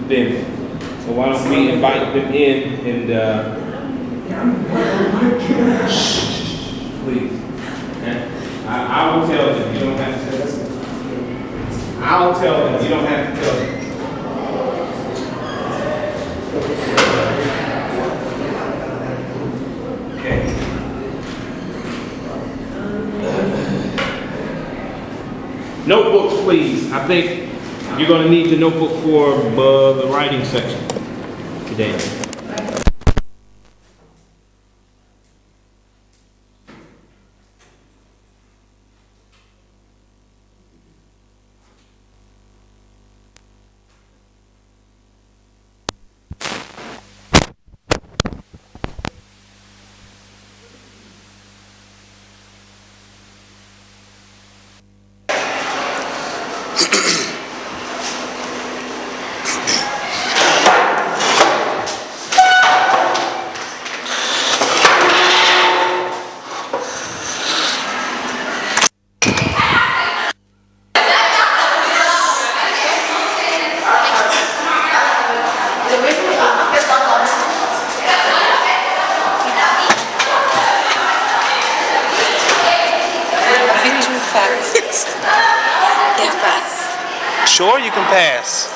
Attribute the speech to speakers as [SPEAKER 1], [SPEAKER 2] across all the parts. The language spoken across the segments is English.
[SPEAKER 1] them. So why don't we invite them in and please. Okay? I will tell them. You don't have to tell them. I'll tell them. You don't have to tell them. Okay. Notebooks, please. I think you're going to need the notebook for the writing section today. Sure, you can pass.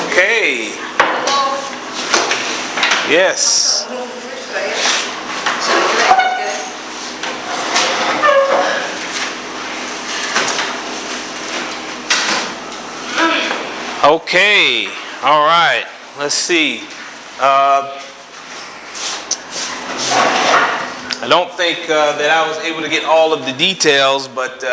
[SPEAKER 1] Okay. Yes. Okay. All right. Let's see. I don't think that I was able to get all of the details, but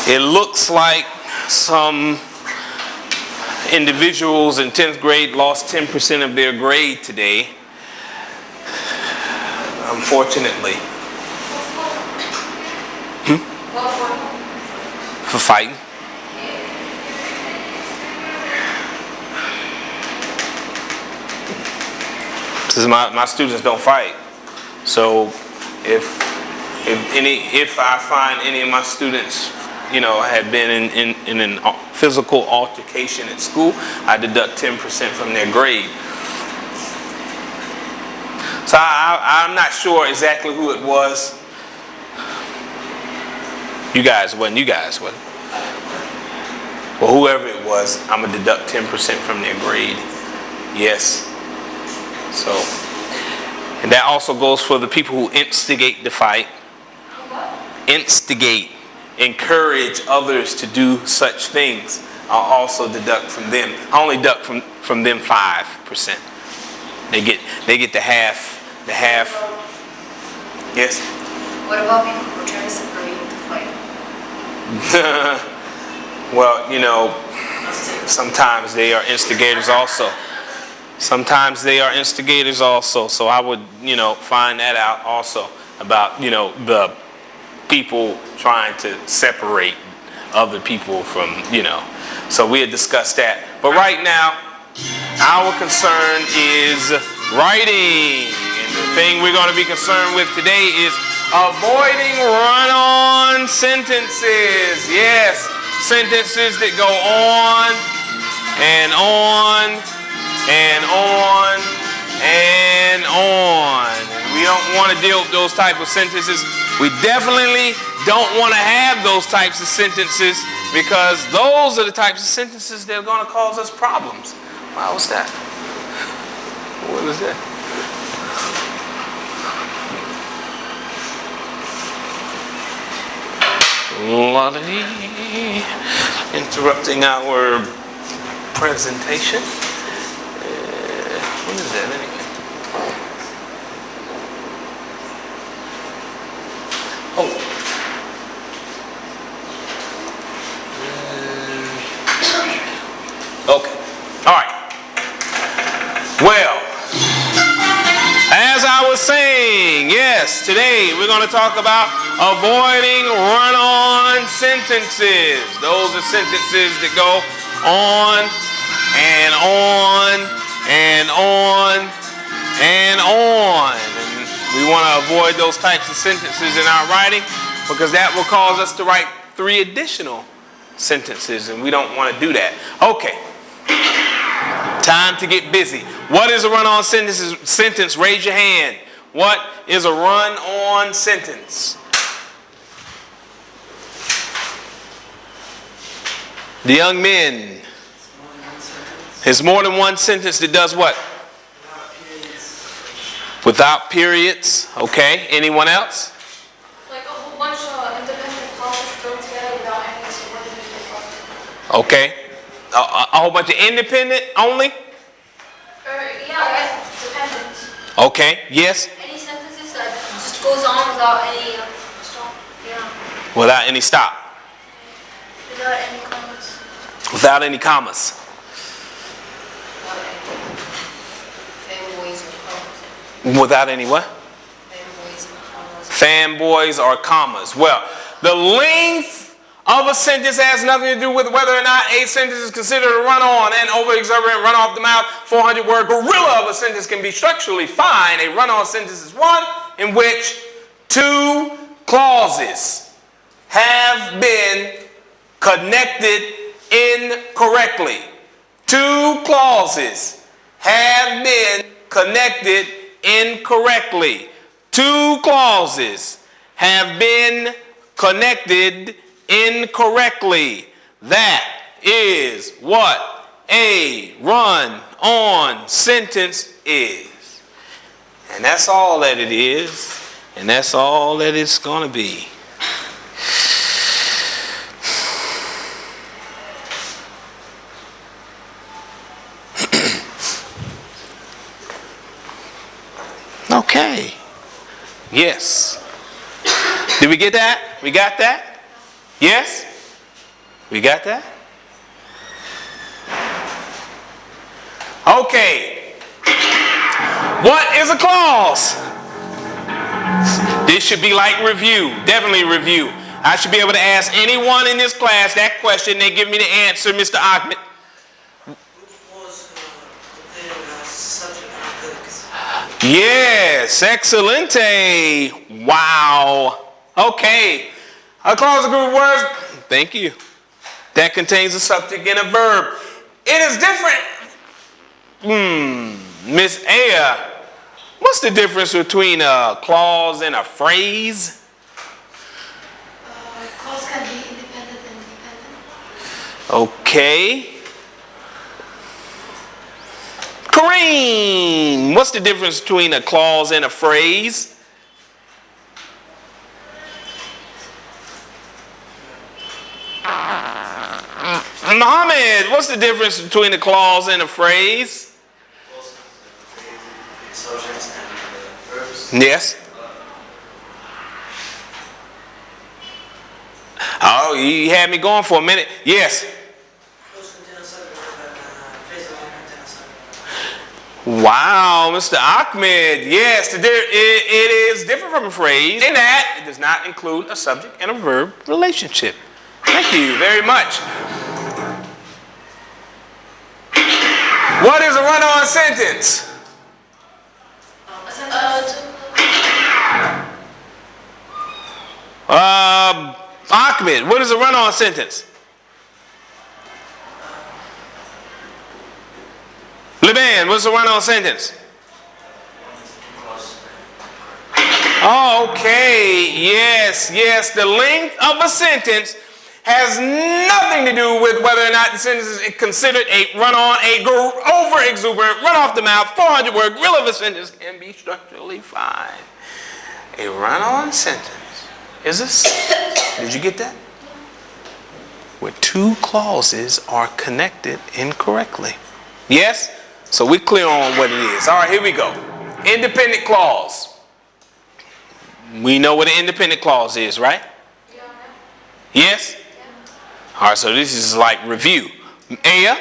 [SPEAKER 1] it looks like some individuals in 10th grade lost 10% of their grade today, unfortunately. For fighting. Because my students don't fight. So if I find any of my students, have been in a physical altercation at school, I deduct 10% from their grade. So I'm not sure exactly who it was. You guys wasn't. Well, whoever it was, I'm going to deduct 10% from their grade. Yes. So, and that also goes for the people who instigate the fight. Instigate, encourage others to do such things. I'll also deduct from them. I only deduct from them 5%. They get the half. Yes.
[SPEAKER 2] What about people who try to separate the fight?
[SPEAKER 1] Well, sometimes they are instigators also. So I would, find that out also about, the people trying to separate other people from, So we had discussed that. But right now, our concern is writing. And the thing we're going to be concerned with today is avoiding run-on sentences. Yes, sentences that go on and on and on and on. We don't want to deal with those type of sentences. We definitely don't want to have those types of sentences, because those are the types of sentences that are going to cause us problems. Wow, what's that? What was that? Interrupting our presentation. What is that anyway? Oh. Okay. All right. Well, as I was saying, yes, today we're going to talk about avoiding run-on sentences. Those are sentences that go on and on and on and on. And We want to avoid those types of sentences in our writing because that will cause us to write 3 additional sentences, and we don't want to do that. Okay. Time to get busy. What is a run-on sentence? Raise your hand. What is a run-on sentence? The young men. It's more than one sentence that does what? Without periods. Okay. Anyone else?
[SPEAKER 2] Like a whole bunch of independent clauses thrown together without any subordinate clauses.
[SPEAKER 1] Okay. A whole bunch of independent only?
[SPEAKER 2] Yeah, dependent.
[SPEAKER 1] Okay. Yes?
[SPEAKER 2] Any sentences that just goes on without any stop. Yeah.
[SPEAKER 1] Without any stop.
[SPEAKER 2] Without any commas.
[SPEAKER 1] Without any commas.
[SPEAKER 2] Fanboys or commas.
[SPEAKER 1] Without any what?
[SPEAKER 2] Fanboys or commas.
[SPEAKER 1] Fanboys or commas. Well, the length of a sentence has nothing to do with whether or not a sentence is considered a run-on and over-exuberant, run-off-the-mouth, 400-word gorilla of a sentence can be structurally fine. A run-on sentence is one in which 2 clauses have been connected incorrectly. 2 clauses have been connected incorrectly. 2 clauses have been connected incorrectly. That is what a run-on sentence is. And that's all that it is. And that's all that it's going to be. Okay. Yes. Did we get that? We got that? Yes? We got that? Okay. What is a clause? This should be like review. Definitely review. I should be able to ask anyone in this class that question. They give me the answer, Mr. Ahmed. Yes, excelente. Wow. Okay. A clause, a group of words, thank you, that contains a subject and a verb. It is different. Miss Aya, what's the difference between a clause and a phrase?
[SPEAKER 2] Clause can be independent and dependent.
[SPEAKER 1] Okay. Kareem, what's the difference between a clause and a phrase? Mohammed, what's the difference between a clause and a phrase?
[SPEAKER 3] Subjects and verbs.
[SPEAKER 1] Yes. Oh, you had me going for a minute. Yes. Wow, Mr. Ahmed. Yes, it is different from a phrase in that it does not include a subject and a verb relationship. Thank you very much. What is a run-on sentence? Ahmed, what is a run-on sentence? Liban, what's a run-on sentence? Oh, okay. Yes. The length of a sentence has nothing to do with whether or not the sentence is considered a run-on, over-exuberant, run-off-the-mouth, 400-word gorilla of a sentence can be structurally fine. A run-on sentence is a sentence. Did you get that? Where 2 clauses are connected incorrectly. Yes? So we're clear on what it is. All right, here we go. Independent clause. We know what an independent clause is, right? Yes? All right, so this is like review. Aya,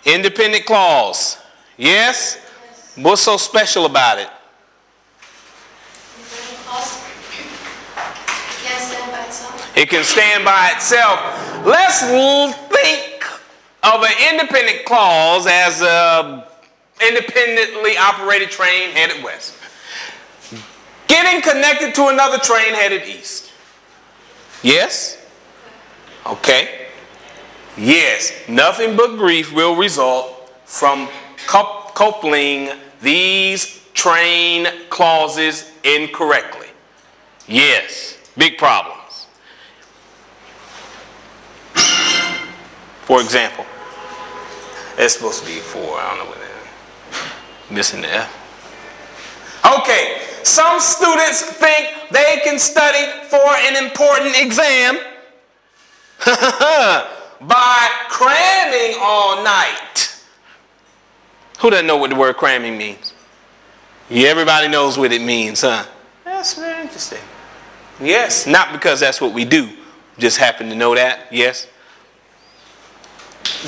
[SPEAKER 1] independent clause. Yes? What's so special about it? It can stand by itself. Let's think of an independent clause as a independently operated train headed west. Getting connected to another train headed east. Yes? Okay. Yes, nothing but grief will result from coupling these train clauses incorrectly. Yes, big problems. For example, it's supposed to be 4. I don't know what that is. Missing the F. Okay, some students think they can study for an important exam by cramming all night. Who doesn't know what the word cramming means? Yeah, everybody knows what it means, huh? That's very interesting. Yes, not because that's what we do. Just happen to know that, yes.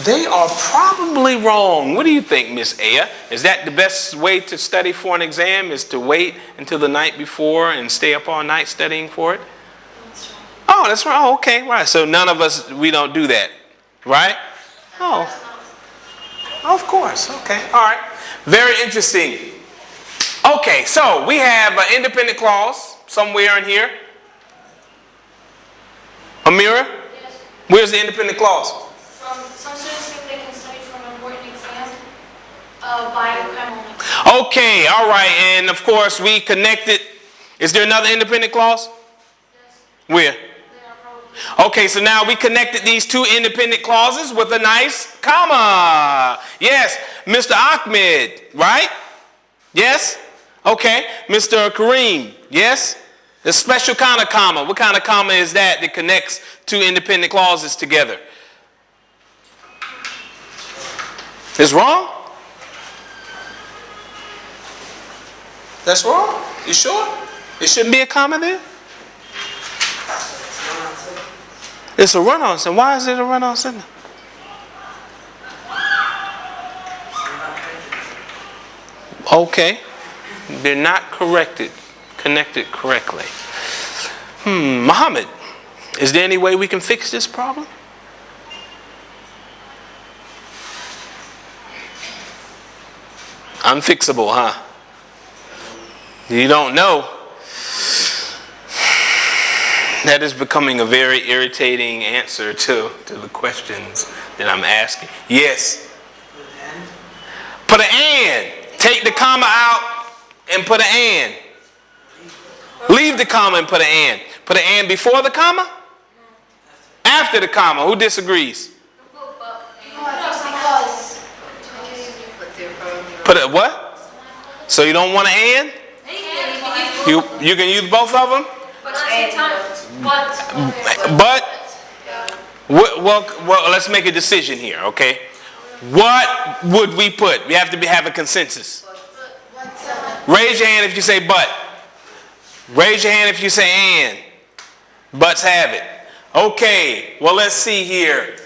[SPEAKER 1] They are probably wrong. What do you think, Miss Aya? Is that the best way to study for an exam, is to wait until the night before and stay up all night studying for it?
[SPEAKER 2] That's right.
[SPEAKER 1] Oh, that's right. Oh, okay, right. So none of us, we don't do that, right? Oh, of course. Okay, all right. Very interesting. Okay, so we have an independent clause somewhere in here. Amira?
[SPEAKER 2] Yes.
[SPEAKER 1] Where's the independent clause?
[SPEAKER 2] Some students think they can study for an important exam by cramming.
[SPEAKER 1] Okay, all right. And of course, we connected. Is there another independent clause?
[SPEAKER 2] Yes.
[SPEAKER 1] Where?
[SPEAKER 2] They are probably.
[SPEAKER 1] Okay, so now we connected these two independent clauses with a nice comma. Yes, Mr. Ahmed, right? Yes? Okay, Mr. Kareem, yes? The special kind of comma. What kind of comma is that that connects two independent clauses together? It's wrong? That's wrong? You sure? It shouldn't be a comma there? It's a run-on sentence. Why is it a run-on sentence? Okay. They're not connected correctly. Muhammad, is there any way we can fix this problem? Unfixable, huh? You don't know. That is becoming a very irritating answer to the questions that I'm asking. Yes. Put an and. Take the comma out and put an and. Leave the comma and put an and. Put an and before the comma? After the comma. Who disagrees? Put a what? So you don't want an and? You can use both of them?
[SPEAKER 2] But not at the same time.
[SPEAKER 1] But well, let's make a decision here, okay? What would we put? We have to have a consensus. Raise your hand if you say but. Raise your hand if you say and. Buts have it. Okay, well, let's see here.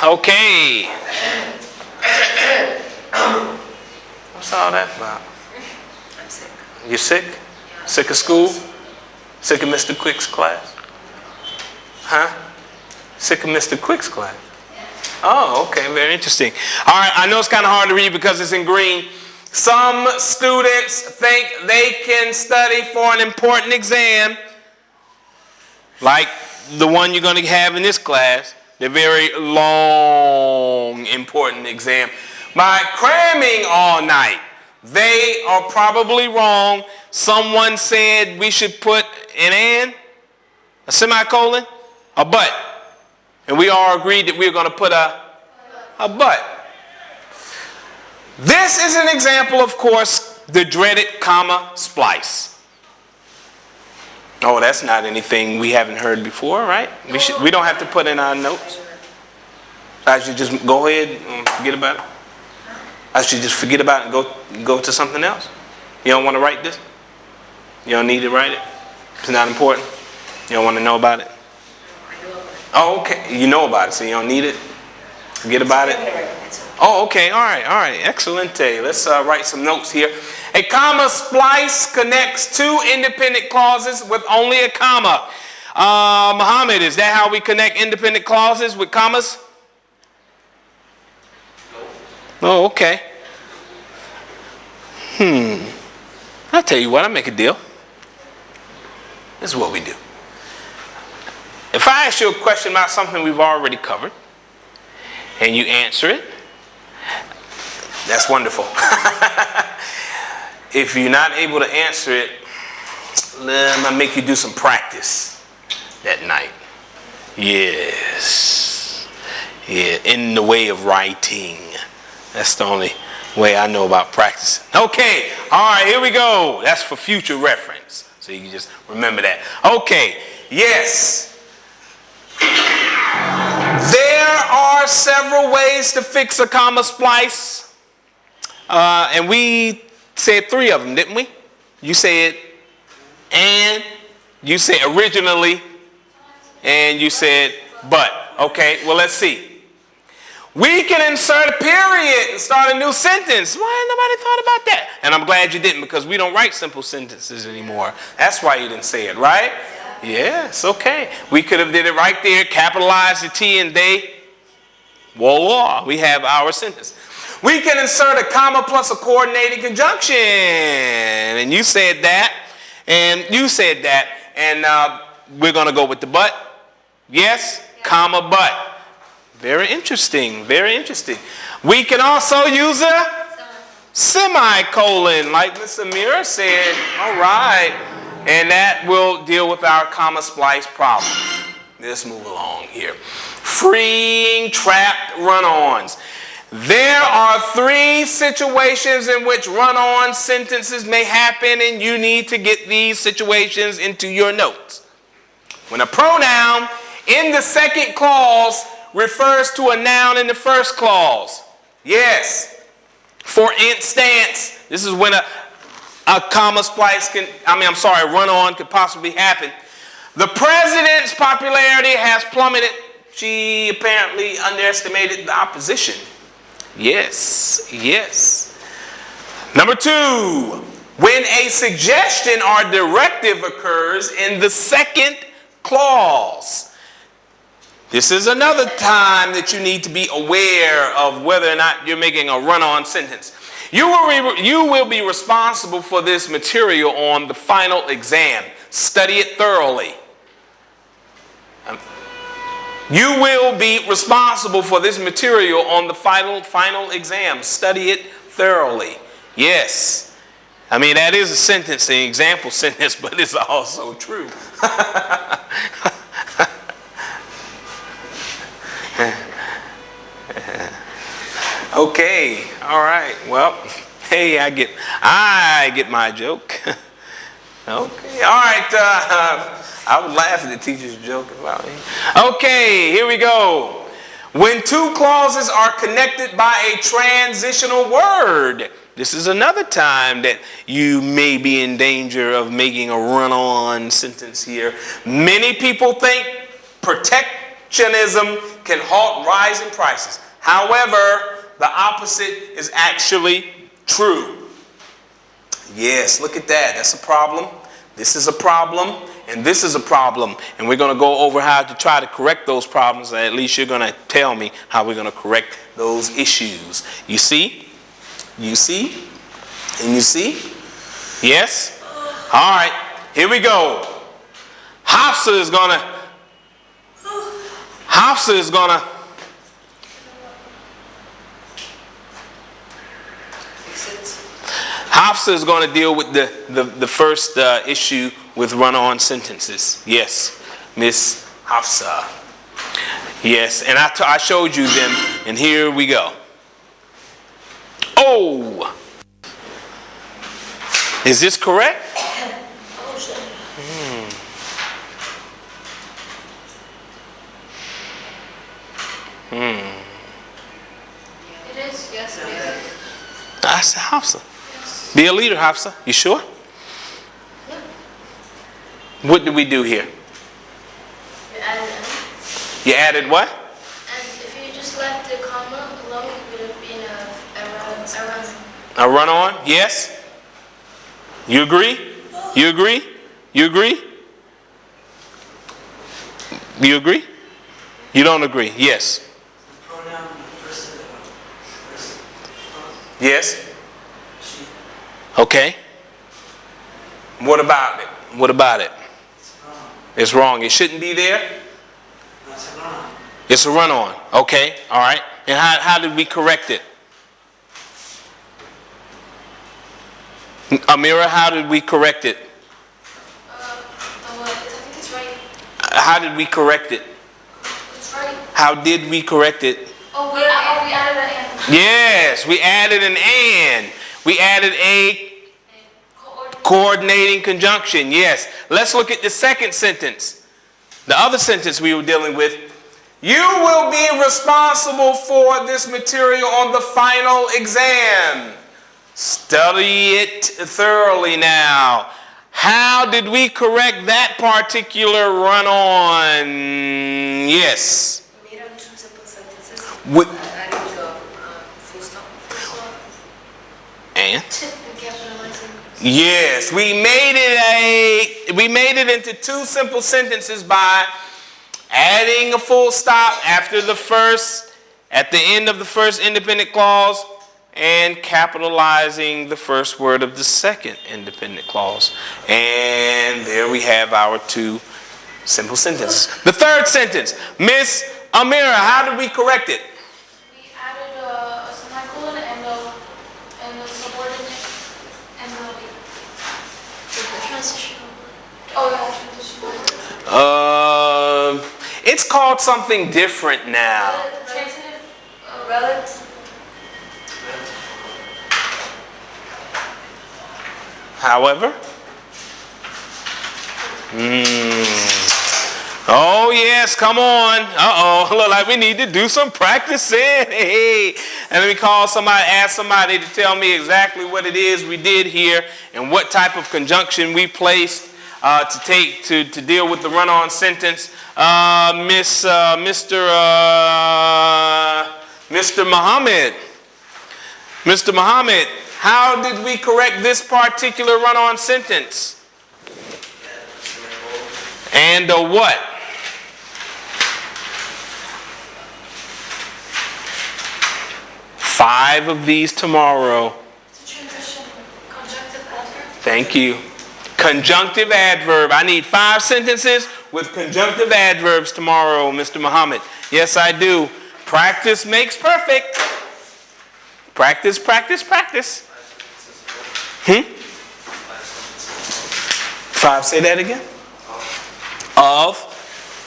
[SPEAKER 1] Okay. What's all that about?
[SPEAKER 4] I'm sick.
[SPEAKER 1] You sick? Sick of school? Sick of Mr. Quick's class? Huh? Sick of Mr. Quick's class? Oh, okay, very interesting. All right, I know it's kind of hard to read because it's in green. Some students think they can study for an important exam, like the one you're going to have in this class, the very long, important exam, by cramming all night. They are probably wrong. Someone said we should put an and, a semicolon, a but. And we all agreed that we were going to put a but. This is an example, of course, the dreaded comma splice. Oh, that's not anything we haven't heard before, right? We don't have to put in our notes. I should just go ahead and forget about it. I should just forget about it and go to something else. You don't want to write this? You don't need to write it? It's not important? You don't want to know about it? Oh, okay. You know about it, so you don't need it? Forget about it? Oh, okay. All right. Excelente. Let's write some notes here. A comma splice connects two independent clauses with only a comma. Muhammad, is that how we connect independent clauses with commas? Oh, okay. I'll tell you what, I'll make a deal. This is what we do. If I ask you a question about something we've already covered, and you answer it, that's wonderful. If you're not able to answer it, I'm going to make you do some practice that night. Yes. Yeah, in the way of writing. That's the only way I know about practicing. Okay, all right, here we go. That's for future reference. So you can just remember that. Okay, yes. There are several ways to fix a comma splice. And we said 3 of them, didn't we? You said and, you said originally, and you said but. Okay, well, let's see. We can insert a period and start a new sentence. Why nobody thought about that? And I'm glad you didn't, because we don't write simple sentences anymore. That's why you didn't say it, right? Yes, okay. We could have did it right there, capitalized the T and they. Voila, we have our sentence. We can insert a comma plus a coordinating conjunction. And you said that, and you said that, and we're going to go with the but. Yes, comma but. Very interesting, very interesting. We can also use a semicolon, like Ms. Amira said. All right. And that will deal with our comma splice problem. Let's move along here. Freeing trapped run-ons. There are 3 situations in which run-on sentences may happen, and you need to get these situations into your notes. When a pronoun in the second clause refers to a noun in the first clause. Yes. For instance, this is when a comma splice run-on could possibly happen. The president's popularity has plummeted. She apparently underestimated the opposition. Yes, yes. Number 2, when a suggestion or directive occurs in the second clause. This is another time that you need to be aware of whether or not you're making a run-on sentence. You will be responsible for this material on the final exam. Study it thoroughly. You will be responsible for this material on the final exam. Study it thoroughly. Yes. I mean, that is a sentence, an example sentence, but it's also true. Okay, all right. Well, hey, I get my joke. Okay, all right. I would laugh at the teacher's joke about me. Okay, here we go. When 2 clauses are connected by a transitional word. This is another time that you may be in danger of making a run-on sentence here. Many people think protectionism can halt rising prices. However, the opposite is actually true. Yes, look at that. That's a problem. This is a problem. And this is a problem. And we're going to go over how to try to correct those problems. Or at least you're going to tell me how we're going to correct those issues. You see? You see? And you see? Yes? All right. Here we go. Hafsa is going to deal with the first issue with run-on sentences. Yes, Miss Hafsa. Yes, and I showed you them, and here we go. Oh! Is this correct?
[SPEAKER 2] It is, yes, it is.
[SPEAKER 1] I said Hafsa. Be a leader, Hafsa. You sure?
[SPEAKER 2] Yeah.
[SPEAKER 1] What did we do here?
[SPEAKER 2] You added an.
[SPEAKER 1] You added what?
[SPEAKER 2] And if you just left the comma alone, it would have been
[SPEAKER 1] A run-on? Yes? You agree? You agree? You agree? You agree? You don't agree? Yes. Yes.
[SPEAKER 3] She.
[SPEAKER 1] Okay. What about it? What about it?
[SPEAKER 3] It's wrong.
[SPEAKER 1] It's wrong. It shouldn't be there.
[SPEAKER 3] That's wrong.
[SPEAKER 1] It's a run-on. Okay. All right. And how did we correct it? Amira, how did we correct it?
[SPEAKER 2] I think it's right.
[SPEAKER 1] How did we correct it?
[SPEAKER 2] It's right.
[SPEAKER 1] How did we correct it?
[SPEAKER 2] We added an and.
[SPEAKER 1] Yes, we added an and. We added a coordinating conjunction. Yes. Let's look at the second sentence. The other sentence we were dealing with. You will be responsible for this material on the final exam. Study it thoroughly now. How did we correct that particular run-on? Yes.
[SPEAKER 4] Made up two simple sentences.
[SPEAKER 1] With,
[SPEAKER 4] Adding the full stop.
[SPEAKER 1] and?
[SPEAKER 2] Capitalizing.
[SPEAKER 1] Yes, we made it into two simple sentences by adding a full stop at the end of the first independent clause, and capitalizing the first word of the second independent clause. And there we have our two simple sentences. The third sentence, Miss Amira, how did we correct it?
[SPEAKER 2] We added a semicolon and a subordinate and the transitional. Oh yeah, transitional.
[SPEAKER 1] It's called something different now.
[SPEAKER 2] Transitive.
[SPEAKER 4] Relative.
[SPEAKER 1] However, oh yes, come on. Look like we need to do some practicing. Hey. And let me ask somebody to tell me exactly what it is we did here and what type of conjunction we placed to deal with the run-on sentence. Mr. Muhammad. Mr. Muhammad, how did we correct this particular run-on sentence? And a what? Five of these tomorrow.
[SPEAKER 2] It's a transition. Conjunctive adverb.
[SPEAKER 1] Thank you. Conjunctive adverb. I need 5 sentences with conjunctive adverbs tomorrow, Mr. Muhammad. Yes, I do. Practice makes perfect. Practice, practice, practice. 5, say that again.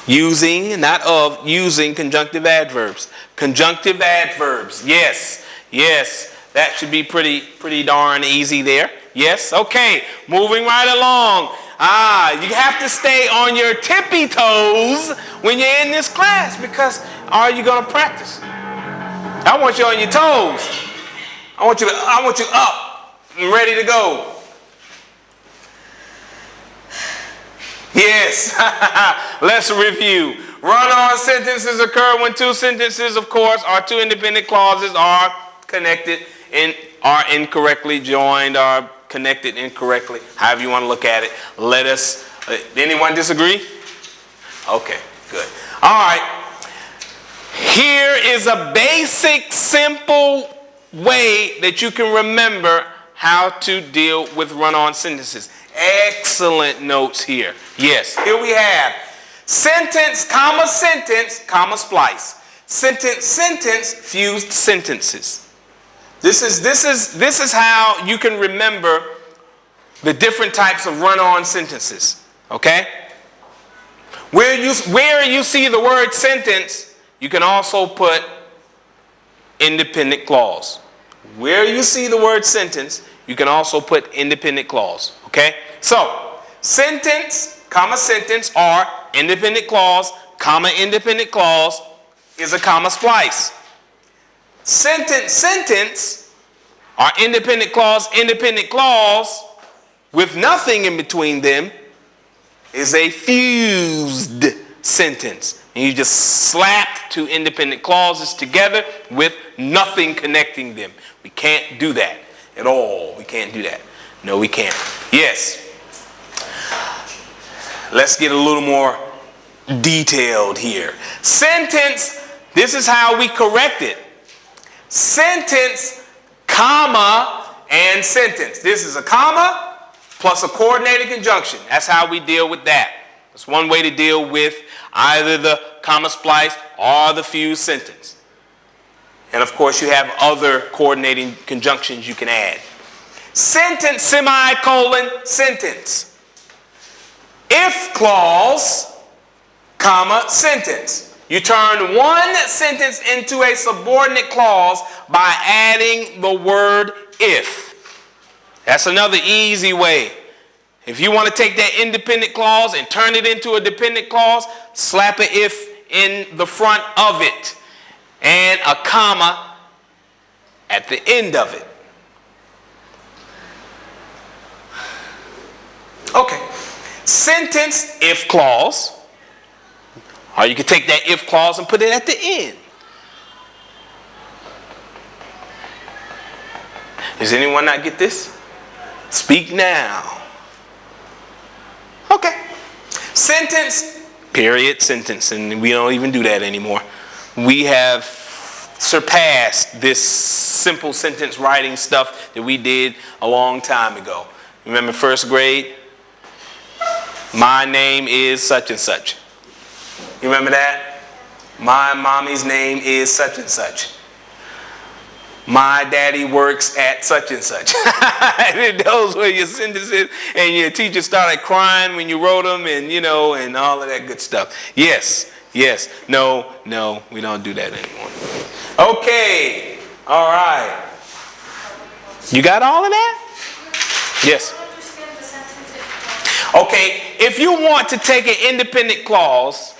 [SPEAKER 1] Using conjunctive adverbs. Conjunctive adverbs. Yes. That should be pretty darn easy there. Yes. Okay. Moving right along. You have to stay on your tippy toes when you're in this class, because are you going to practice? I want you on your toes. I want you up and ready to go. Yes. Let's review. Run-on sentences occur when two sentences, of course, or two independent clauses are connected and are incorrectly joined, are connected incorrectly. However you want to look at it. Anyone disagree? Okay, good. All right. Here is a basic, simple way that you can remember how to deal with run-on sentences. Excellent notes here. Yes, here we have sentence, comma, splice. Sentence, fused sentences. This is how you can remember the different types of run-on sentences. Okay? Where you see the word sentence, you can also put independent clause. Where you see the word sentence, you can also put independent clause. Okay? So, sentence, comma, sentence, or independent clause, comma, independent clause is a comma splice. Sentence, or independent clause with nothing in between them is a fused sentence. And you just slap two independent clauses together with nothing connecting them. We can't do that at all. We can't do that. No, we can't. Yes. Let's get a little more detailed here. Sentence, this is how we correct it. Sentence, comma, and sentence. This is a comma plus a coordinated conjunction. That's how we deal with that. That's one way to deal with either the comma splice or the fused sentence. And of course, you have other coordinating conjunctions you can add. Sentence, semicolon, sentence. If clause, comma, sentence. You turn one sentence into a subordinate clause by adding the word if. That's another easy way. If you want to take that independent clause and turn it into a dependent clause, slap an if in the front of it and a comma at the end of it. Okay. Sentence if clause. Or you could take that if clause and put it at the end. Does anyone not get this? Speak now. Okay. Sentence, period, sentence. And we don't even do that anymore. We have surpassed this simple sentence writing stuff that we did a long time ago. Remember first grade? My name is such and such. You remember that? My mommy's name is such and such. My daddy works at such and such. Those were your sentences, and your teacher started crying when you wrote them, and and all of that good stuff. Yes, no, we don't do that anymore. Okay, all right. You got all of that? Yes. Okay, if you want to take an independent clause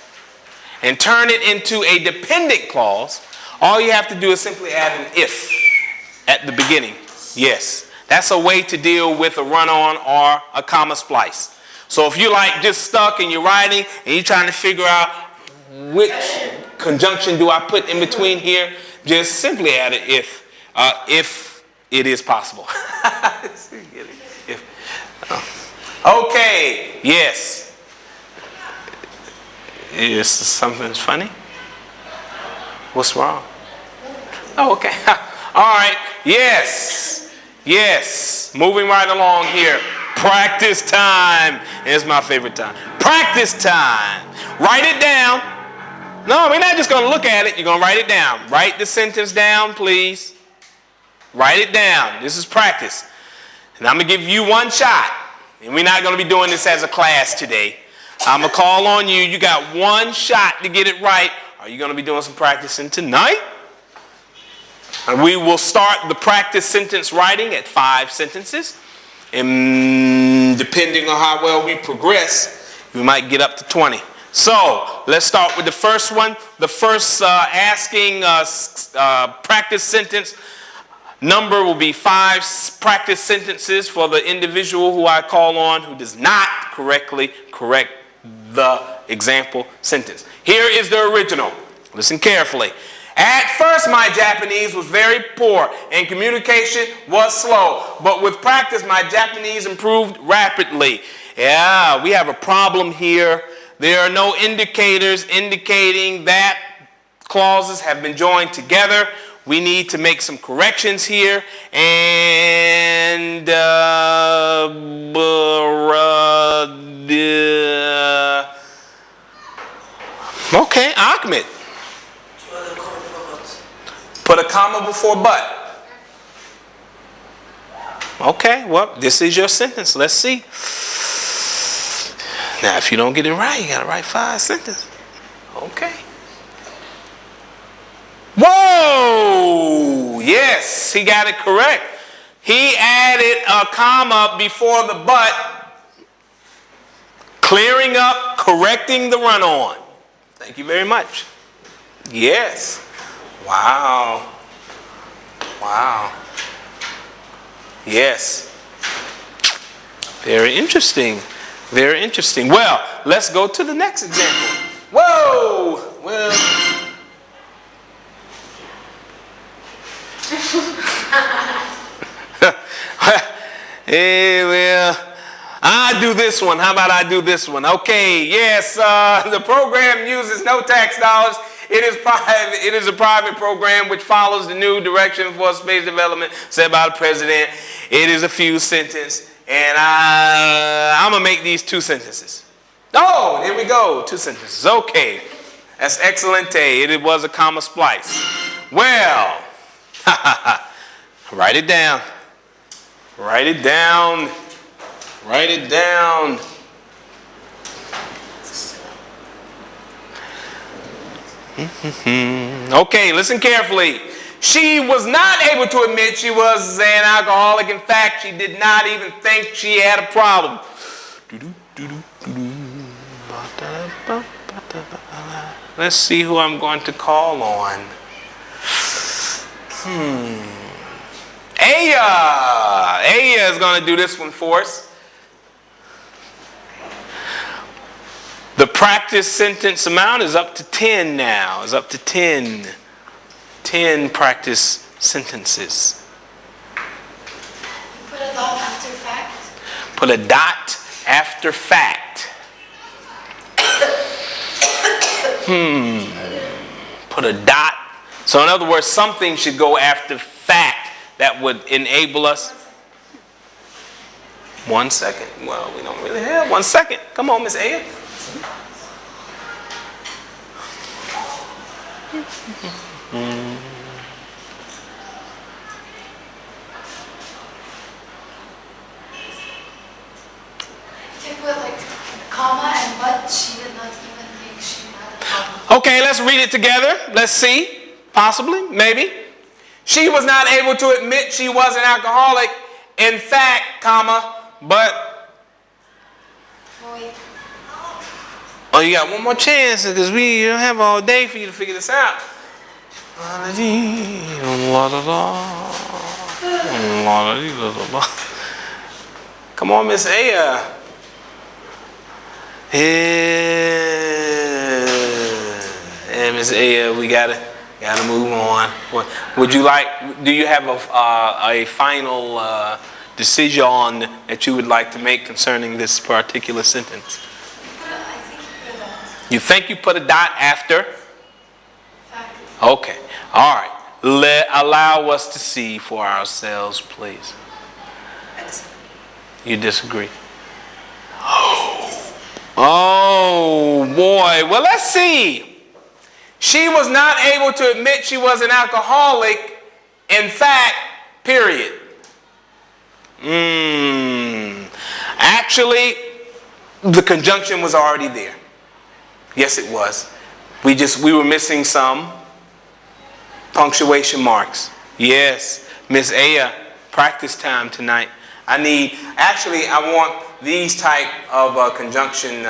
[SPEAKER 1] and turn it into a dependent clause, all you have to do is simply add an if at the beginning. Yes, that's a way to deal with a run-on or a comma splice. So if you're just stuck and you're writing and you're trying to figure out which conjunction do I put in between here, just simply add an if it is possible. Okay, yes. Is something funny? What's wrong? Oh, okay. All right. Yes. Moving right along here. Practice time is my favorite time. Practice time. Write it down. No, we're not just going to look at it. You're going to write it down. Write the sentence down, please. Write it down. This is practice. And I'm going to give you one shot. And we're not going to be doing this as a class today. I'm going to call on you. You got one shot to get it right. Are you going to be doing some practicing tonight? And we will start the practice sentence writing at 5 sentences. And depending on how well we progress, we might get up to 20. So let's start with the first one. The first asking practice sentence number will be 5 practice sentences for the individual who I call on who does not correctly correct the example sentence. Here is the original. Listen carefully. At first, my Japanese was very poor and communication was slow. But with practice, my Japanese improved rapidly. Yeah, we have a problem here. There are no indicators indicating that clauses have been joined together. We need to make some corrections here. And okay, Ahmed. Put a comma before but. Okay, well, this is your sentence. Let's see. Now, if you don't get it right, you got to write 5 sentences. Okay. Whoa! Yes, he got it correct. He added a comma before the but, clearing up, correcting the run-on. Thank you very much. Yes. Wow. Yes. Very interesting. Well, let's go to the next example. Whoa! Well. Hey, well, I do this one. How about I do this one? Okay, yes, the program uses no tax dollars It is a private program which follows the new direction for space development set by the president. It is a few sentences, and I'm gonna make these 2 sentences. Oh, here we go, 2 sentences. Okay, that's excellent. It was a comma splice. Well, write it down. Write it down. Write it down. Okay, listen carefully. She was not able to admit she was an alcoholic. In fact, she did not even think she had a problem. Let's see who I'm going to call on. Aya is going to do this one for us. The practice sentence amount is up to 10 now. It's up to 10. 10 practice sentences.
[SPEAKER 2] Put a dot after fact.
[SPEAKER 1] Put a dot after fact. Put a dot. So in other words, something should go after fact that would enable us. 1 second. Well, we don't really have 1 second. Come on, Miss Aya.
[SPEAKER 2] You can put like comma and but she did not even think she had a problem.
[SPEAKER 1] Okay, let's read it together. Let's see. Possibly, maybe. She was not able to admit she was an alcoholic. In fact, comma, but.
[SPEAKER 2] Wait.
[SPEAKER 1] Oh, you got one more chance because we don't have all day for you to figure this out. Come on, Miss Aya. Yeah, Miss Aya, we gotta move on. Would you like? Do you have a final decision that you would like to make concerning this particular sentence? You think you put a dot after?
[SPEAKER 2] Fact.
[SPEAKER 1] Okay. All right. Allow us to see for ourselves, please. You disagree? Oh, boy. Well, let's see. She was not able to admit she was an alcoholic. In fact, period. Actually, the conjunction was already there. Yes, it was. We were missing some punctuation marks. Yes, Miss Aya, practice time tonight. I want these type of conjunction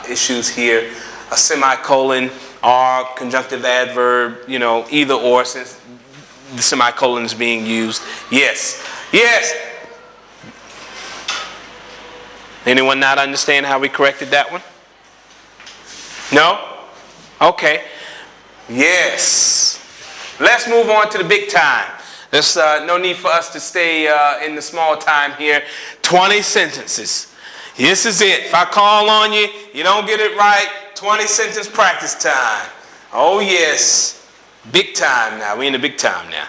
[SPEAKER 1] issues here. A semicolon or conjunctive adverb, either or, since the semicolon is being used. Yes. Yes. Anyone not understand how we corrected that one? No? Okay. Yes. Let's move on to the big time. There's no need for us to stay in the small time here. 20 sentences. This is it. If I call on you, you don't get it right, 20 sentence practice time. Oh yes. Big time now. We're in the big time now.